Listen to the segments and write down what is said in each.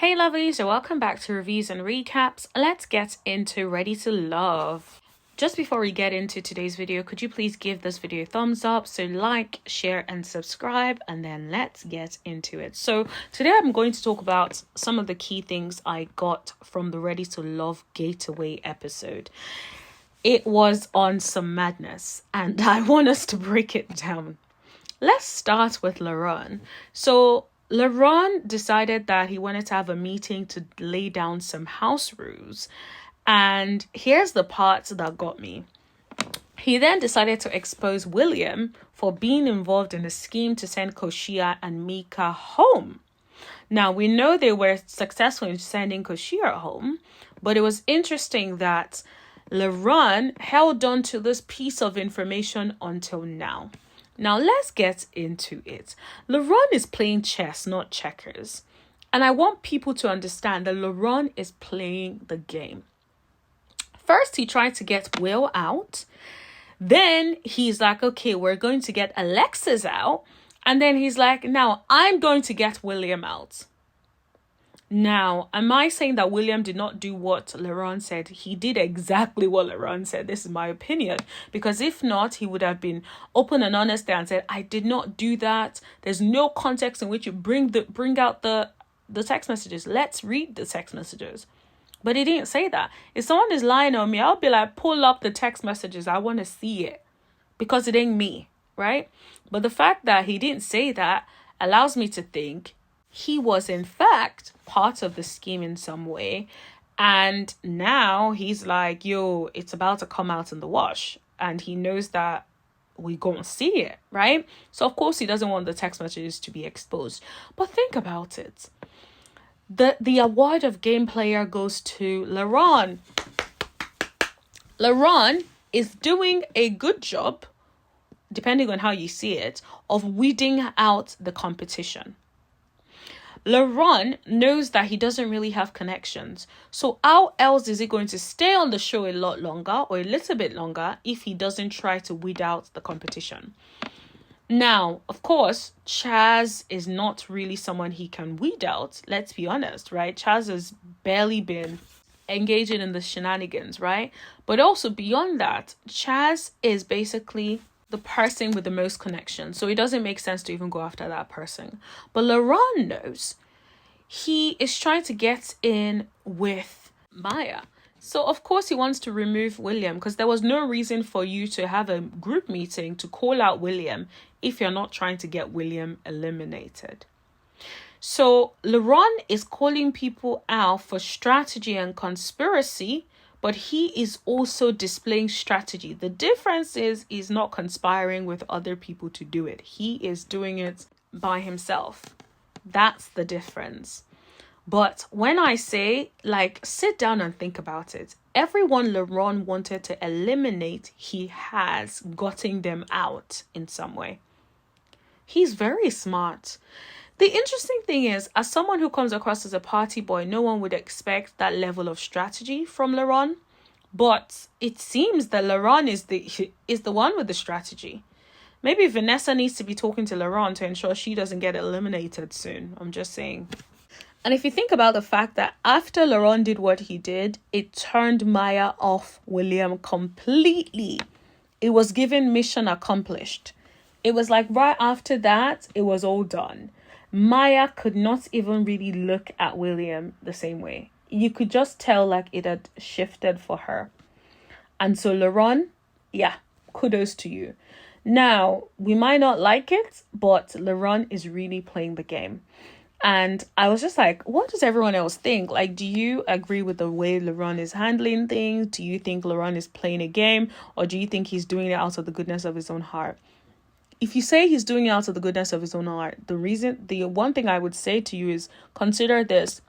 Hey lovelies, so welcome back to reviews and recaps. Let's get into Ready to Love. Just before we get into today's video, could you please give this video a thumbs up? So like, share and subscribe, and then let's get into it. So today I'm going to talk about some of the key things I got from the Ready to Love Gateway episode. It was on some madness and I want us to break it down. Let's start with Laurent. So Laurent decided that he wanted to have a meeting to lay down some house rules. And here's the part that got me. He then decided to expose William for being involved in a scheme to send Koshia and Mika home. Now, we know they were successful in sending Koshia home, but it was interesting that Laurent held on to this piece of information until now. Now, let's get into it. Laurent is playing chess, not checkers. And I want people to understand that Laurent is playing the game. First, he tried to get Will out. Then he's like, okay, we're going to get Alexis out. And then he's like, now I'm going to get William out. Now, am I saying that William did not do what Laurent said? He did exactly what Laurent said. This is my opinion. Because if not, he would have been open and honest there and said, I did not do that. There's no context in which you bring out the text messages. Let's read the text messages. But he didn't say that. If someone is lying on me, I'll be like, pull up the text messages. I want to see it. Because it ain't me, right? But the fact that he didn't say that allows me to think he was in fact part of the scheme in some way. And now he's like, yo, it's about to come out in the wash. And he knows that we gonna see it, right? So of course he doesn't want the text messages to be exposed. But think about it. The award of game player goes to Laurent. Laurent is doing a good job, depending on how you see it, of weeding out the competition. Laurent knows that he doesn't really have connections. So how else is he going to stay on the show a lot longer or a little bit longer if he doesn't try to weed out the competition? Now, of course, Chaz is not really someone he can weed out. Let's be honest, right? Chaz has barely been engaging in the shenanigans, right? But also beyond that, Chaz is basically the person with the most connections. So it doesn't make sense to even go after that person. But Laurent knows he is trying to get in with Maya. So, of course, he wants to remove William because there was no reason for you to have a group meeting to call out William if you're not trying to get William eliminated. So, Laurent is calling people out for strategy and conspiracy, but he is also displaying strategy. The difference is he's not conspiring with other people to do it. He is doing it by himself. That's the difference. But when I say, sit down and think about it. Everyone Laurent wanted to eliminate, he has gotten them out in some way. He's very smart. The interesting thing is, as someone who comes across as a party boy, no one would expect that level of strategy from Laurent. But it seems that Laurent is the one with the strategy. Maybe Vanessa needs to be talking to Laurent to ensure she doesn't get eliminated soon. I'm just saying. And if you think about the fact that after Laurent did what he did, it turned Maya off William completely. It was given mission accomplished. It was like right after that, it was all done. Maya could not even really look at William the same way. You could just tell like it had shifted for her. And so Laurent, kudos to you. Now, we might not like it, but Laurent is really playing the game. And I was just like, what does everyone else think? Like, do you agree with the way Laurent is handling things? Do you think Laurent is playing a game? Or do you think he's doing it out of the goodness of his own heart? If you say he's doing it out of the goodness of his own heart, the one thing I would say to you is consider this.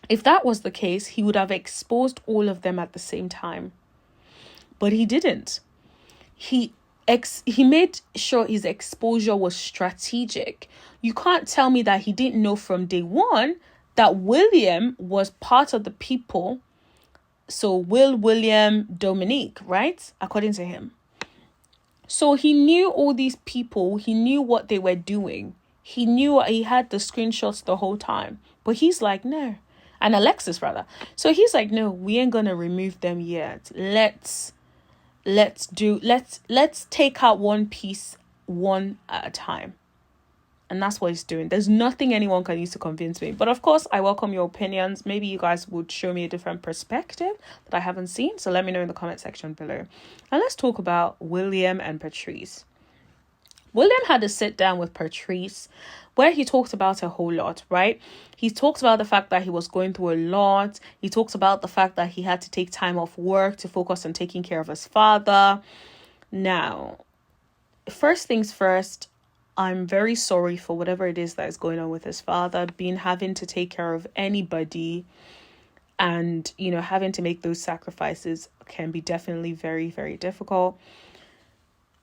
If that was the case, he would have exposed all of them at the same time. But he didn't. He made sure his exposure was strategic. You can't tell me that he didn't know from day one that William was part of the people. So William, Dominique, right? According to him. So he knew all these people. He knew what they were doing. He knew he had the screenshots the whole time. But he's like, no. And Alexis, rather. So he's like, no, we ain't gonna remove them yet. Let's take out one piece one at a time. And that's what he's doing. There's nothing anyone can use to convince me. But of course, I welcome your opinions. Maybe you guys would show me a different perspective that I haven't seen. So let me know in the comment section below. And let's talk about William and Patrice. William had a sit down with Patrice where he talked about a whole lot, right? He talked about the fact that he was going through a lot. He talked about the fact that he had to take time off work to focus on taking care of his father. Now, first things first, I'm very sorry for whatever it is that is going on with his father, having to take care of anybody and, having to make those sacrifices can be definitely very, very difficult.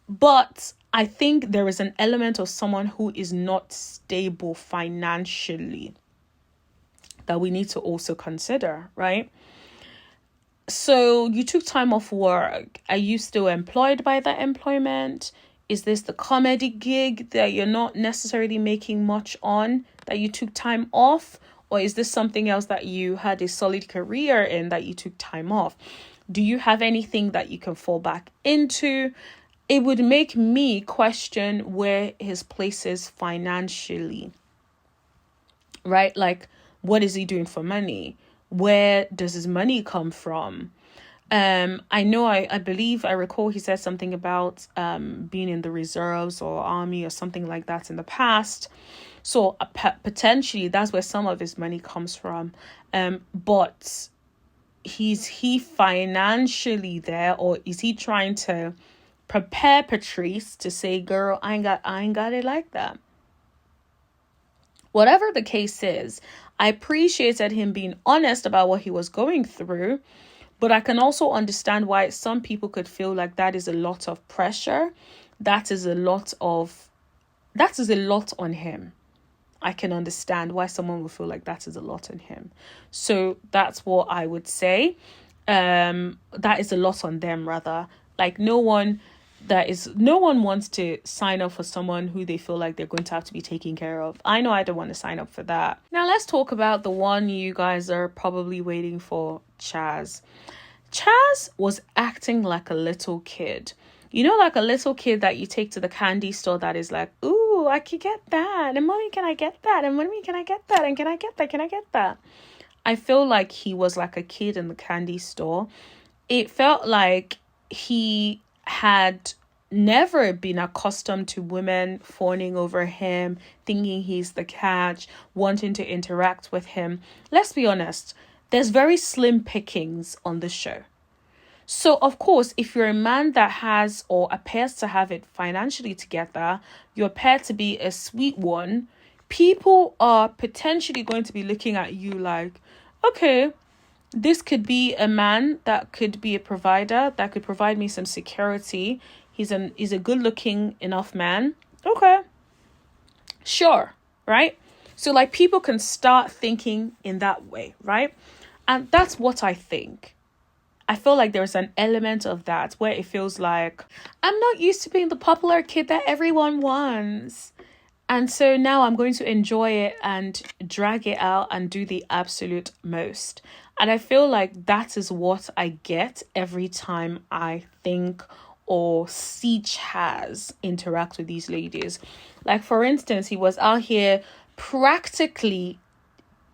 But I think there is an element of someone who is not stable financially that we need to also consider, right? So you took time off work. Are you still employed by that employment? Is this the comedy gig that you're not necessarily making much on, that you took time off? Or is this something else that you had a solid career in that you took time off? Do you have anything that you can fall back into? It would make me question where his place is financially, right? Like, what is he doing for money? Where does his money come from? I believe I recall he said something about being in the reserves or army or something like that in the past. So potentially that's where some of his money comes from. But is he financially there, or is he trying to prepare Patrice to say, girl, I ain't got it like that? Whatever the case is, I appreciated him being honest about what he was going through. But I can also understand why some people could feel like that is a lot of pressure. That is a lot on him. I can understand why someone would feel like that is a lot on him. So that's what I would say. That is a lot on them, rather. Like no one wants to sign up for someone who they feel like they're going to have to be taken care of. I know I don't want to sign up for that. Now let's talk about the one you guys are probably waiting for, Chaz. Chaz was acting like a little kid. Like a little kid that you take to the candy store that is like, ooh, I can get that. And mommy, can I get that? And mommy, can I get that? And can I get that? Can I get that? I feel like he was like a kid in the candy store. It felt like he had never been accustomed to women fawning over him, thinking he's the catch, wanting to interact with him. Let's be honest, there's very slim pickings on the show. So, of course, if you're a man that has or appears to have it financially together, you appear to be a sweet one, people are potentially going to be looking at you like, okay, this could be a man that could be a provider, that could provide me some security. He's a good-looking enough man. Okay, sure, right? So, like, people can start thinking in that way, right? And that's what I think. I feel like there's an element of that where it feels like I'm not used to being the popular kid that everyone wants. And so now I'm going to enjoy it and drag it out and do the absolute most. And I feel like that is what I get every time I think or see Chaz interact with these ladies. Like, for instance, he was out here practically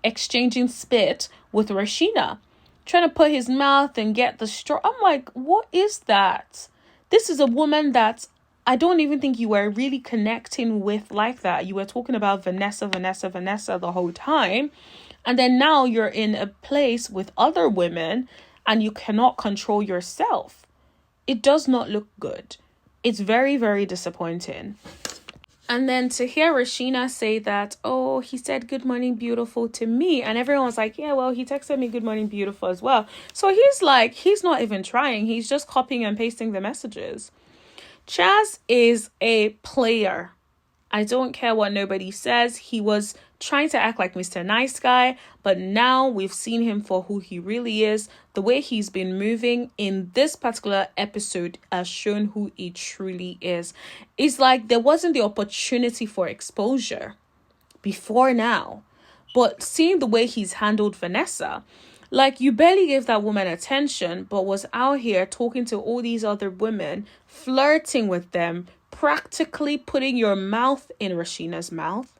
exchanging spit with Rashina, trying to put his mouth and get the straw. I'm like, what is that? This is a woman that I don't even think you were really connecting with like that. You were talking about Vanessa the whole time. And then now you're in a place with other women and you cannot control yourself. It does not look good. It's very, very disappointing. And then to hear Rashina say that, oh, he said good morning, beautiful to me. And everyone was like, yeah, well, he texted me good morning, beautiful as well. So he's like, he's not even trying. He's just copying and pasting the messages. Chaz is a player. I don't care what nobody says. He was trying to act like Mr. Nice Guy, but now we've seen him for who he really is. The way he's been moving in this particular episode has shown who he truly is. It's like there wasn't the opportunity for exposure. before now. But seeing the way he's handled Vanessa, like, you barely gave that woman attention, but was out here talking to all these other women, flirting with them, practically putting your mouth in Rashina's mouth.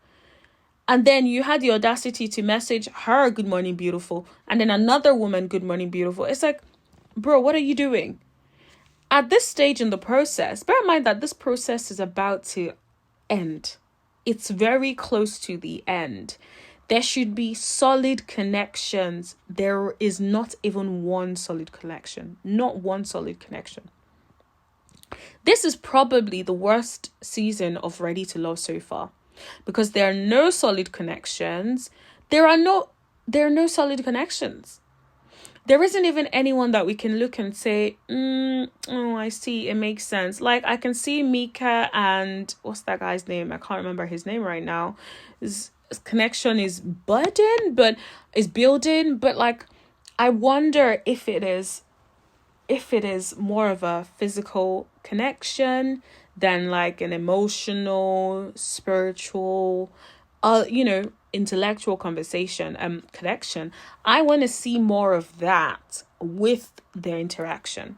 And then you had the audacity to message her, good morning, beautiful. And then another woman, good morning, beautiful. It's like, bro, what are you doing? At this stage in the process, bear in mind that this process is about to end. It's very close to the end. There should be solid connections. There is not even one solid connection. Not one solid connection. This is probably the worst season of Ready to Love so far, because there are no solid connections. There are no solid connections. There isn't even anyone that we can look and say, oh, I see, it makes sense. Like, I can see Mika and what's that guy's name? I can't remember his name right now. His connection is building, but like, I wonder if it is more of a physical connection than like an emotional, spiritual, intellectual connection. I want to see more of that with their interaction.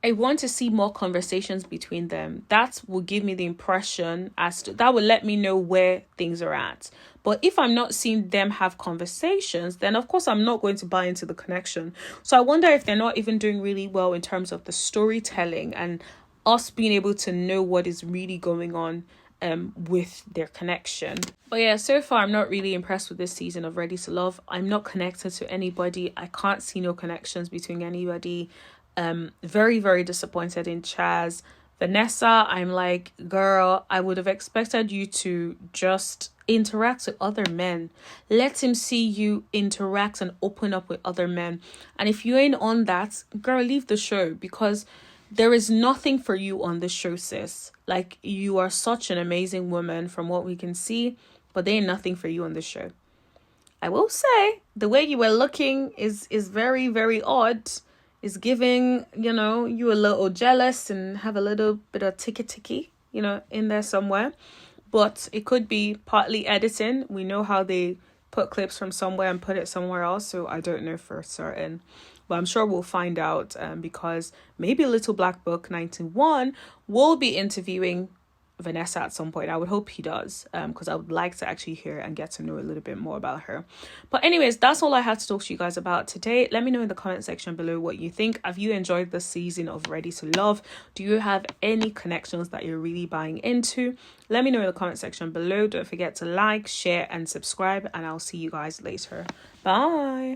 I want to see more conversations between them. That will give me the impression that will let me know where things are at. But if I'm not seeing them have conversations, then of course I'm not going to buy into the connection. So I wonder if they're not even doing really well in terms of the storytelling and us being able to know what is really going on with their connection. But yeah, so far I'm not really impressed with this season of Ready to Love. I'm not connected to anybody. I can't see no connections between anybody. Very, very disappointed in Chaz. Vanessa, I'm like, girl, I would have expected you to just interact with other men. Let him see you interact and open up with other men. And if you ain't on that, girl, leave the show, because there is nothing for you on this show, sis. Like, you are such an amazing woman from what we can see, but there ain't nothing for you on this show. I will say, the way you were looking is very, very odd. Is giving, you a little jealous and have a little bit of ticky, in there somewhere. But it could be partly editing. We know how they put clips from somewhere and put it somewhere else. So I don't know for certain. But I'm sure we'll find out because maybe Little Black Book 91 will be interviewing Vanessa at some point. I would hope he does, because I would like to actually hear and get to know a little bit more about her. But anyways, that's all I had to talk to you guys about today. Let me know in the comment section below what you think. Have you enjoyed the season of Ready to Love? Do you have any connections that you're really buying into? Let me know in the comment section below. Don't forget to like, share and subscribe, and I'll see you guys later. Bye.